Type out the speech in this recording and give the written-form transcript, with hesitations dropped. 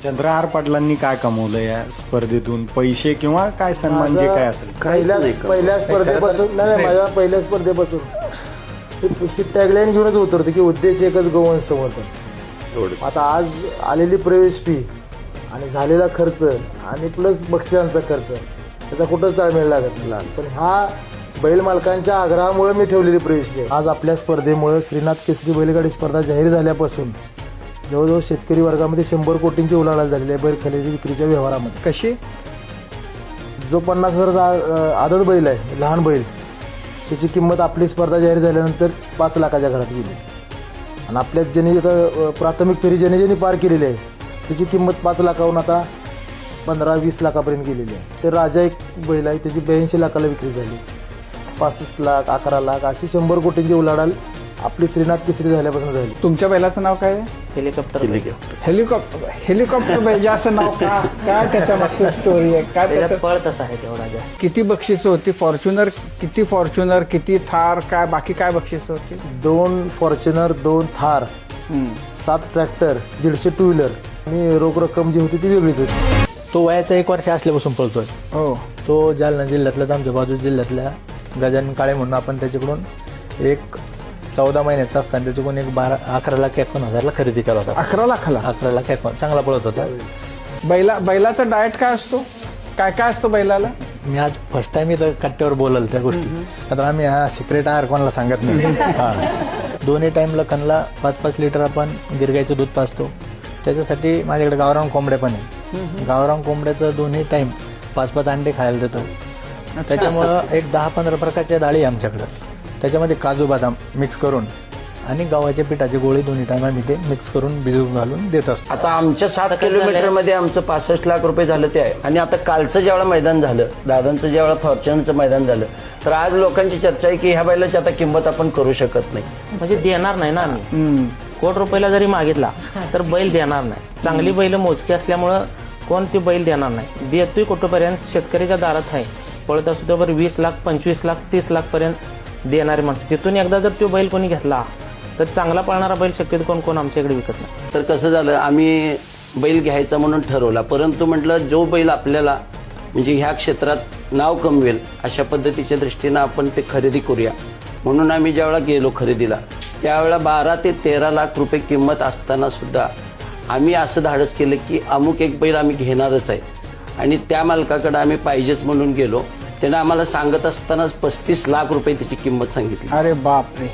चंद्रहार पाटलांनी काय कमवलं या स्पर्धेतून, पैसे किंवा काय सन्मान जे काय असेल? पहिल्या स्पर्धेपासून नाही, माझ्या पहिल्या स्पर्धेपासून ही टॅगलाईन घेऊनच उतरते की उद्देश एकच, गौवंश संवर्धन. आता आज आलेली प्रवेश फी आणि झालेला खर्च आणि प्लस बक्षिसांचा खर्च त्याचा कुठंच ताळमेळ लागत नाही. पण हा बैल मालकांच्या आग्रहामुळे मी ठेवलेली प्रवेश फी. आज आपल्या स्पर्धेमुळे श्रीनाथ केसरी बैलगाडी स्पर्धा जाहीर झाल्यापासून जवळजवळ शेतकरी वर्गामध्ये 100 कोटींची उलाढाल झालेली आहे बैल खरेदी विक्रीच्या व्यवहारामध्ये. कशी? जो 50,000 आदत बैल आहे, लहान बैल, त्याची किंमत आपली स्पर्धा जाहीर झाल्यानंतर 5 लाखाच्या घरात गेली. आणि आपल्यात ज्यांनी आता प्राथमिक फेरी ज्यांनी पार केलेली आहे त्याची किंमत 5 लाखाहून आता 15-20 लाखापर्यंत गेलेली आहे. तर राजा एक बैल आहे, त्याची 82 लाखाला विक्री झाली. 65 लाख, 11 लाख अशी 100 कोटींची उलाढाल आपली श्रीनाथ केसरी झाल्यापासून झाली. तुमच्या बैलाचं नाव काय आहे? हेलिकॉप्टर बैल असं नाव का? काय त्याच्या मागचं स्टोरी आहे? काय त्याचं पळ तसा आहे तेवढा जास्त. किती बक्षिसं होती? फॉर्च्युनर, किती थार, काय बाकी काय बक्षिसं होती? 2 Fortuner, 2 Thar, 7 tractor, 150 two wheeler आणि रोख रक्कम जी होती ती वेगळीच होती. तो वयाचा 1 वर्ष असल्यापासून पळतोय. हो. तो जालना जिल्ह्यातल्याच, आमच्या बाजू जिल्ह्यातल्या गजानन काळे म्हणून आपण त्याच्याकडून एक 14 महिन्याचा असताना त्याच्याकडून एक 11,51,000ला खरेदी केला होता. 11 लाखाला? 11,51,000 चांगला पळत होता. बैलाचा डाएट काय असतो? काय काय असतं बैलाला? मी आज फर्स्ट टाइम इथं कट्ट्यावर बोलल त्या गोष्टी, तर आम्ही हा सिक्रेट आहार कोणाला सांगत नाही. दोन्ही टाइमला कणला 5-5 लिटर आपण गिरगाईचं दूध पाजतो. त्याच्यासाठी माझ्याकडे गावरान कोंबड्या पण आहे. गावरान कोंबड्याचं दोन्ही टाइम 5-5 अंडे खायला देतो. त्याच्यामुळं एक 10-15 प्रकारच्या डाळी आहे आमच्याकडं. त्याच्यामध्ये काजू बदाम मिक्स करून आणि गव्हाच्या पिठाची गोळी दोन्ही टाइम आम्ही ते मिक्स करून भिजवून घालून देत असतो. आता आमच्या 7 किलोमीटरमध्ये आमचं 65 लाख रुपये झालं ते आहे. आणि आता कालचं ज्यावेळेला मैदान झालं, दादांचं ज्यावेळेला फॉर्च्युनरचं मैदान झालं, तर आज लोकांची चर्चा आहे की ह्या बैलाची आता किंमत आपण करू शकत नाही. म्हणजे देणार नाही ना आम्ही. कोटी रुपयाला जरी मागितला तर बैल देणार नाही. चांगली बैल मोजकी असल्यामुळं कोण ती बैल देणार नाही. देतोय कुठपर्यंत शेतकऱ्याच्या दारात आहे, पळत असतो त्यावर 20 लाख, 25 लाख, 30 लाख पर्यंत देणारे माणसं. तिथून एकदा जर तो बैल कोणी घेतला तर चांगला पळणारा बैल शक्यतो कोण आमच्याकडे विकत नाही. तर कसं झालं, आम्ही बैल घ्यायचा म्हणून ठरवला, परंतु म्हटलं जो बैल आपल्याला म्हणजे ह्या क्षेत्रात नाव कमवेल अशा पद्धतीच्या दृष्टीनं आपण ते खरेदी करूया. म्हणून आम्ही ज्यावेळेला गेलो खरेदीला त्यावेळेला 12 ते 13 लाख रुपये किंमत असताना सुद्धा आम्ही असं धाडस केलं की अमुक एक बैल आम्ही घेणारच आहे. आणि त्या मालकाकडे आम्ही पाहिजेच म्हणून गेलो. त्यानं आम्हाला सांगत असतानाच 35 लाख रुपये त्याची किंमत सांगितली. अरे बापरे.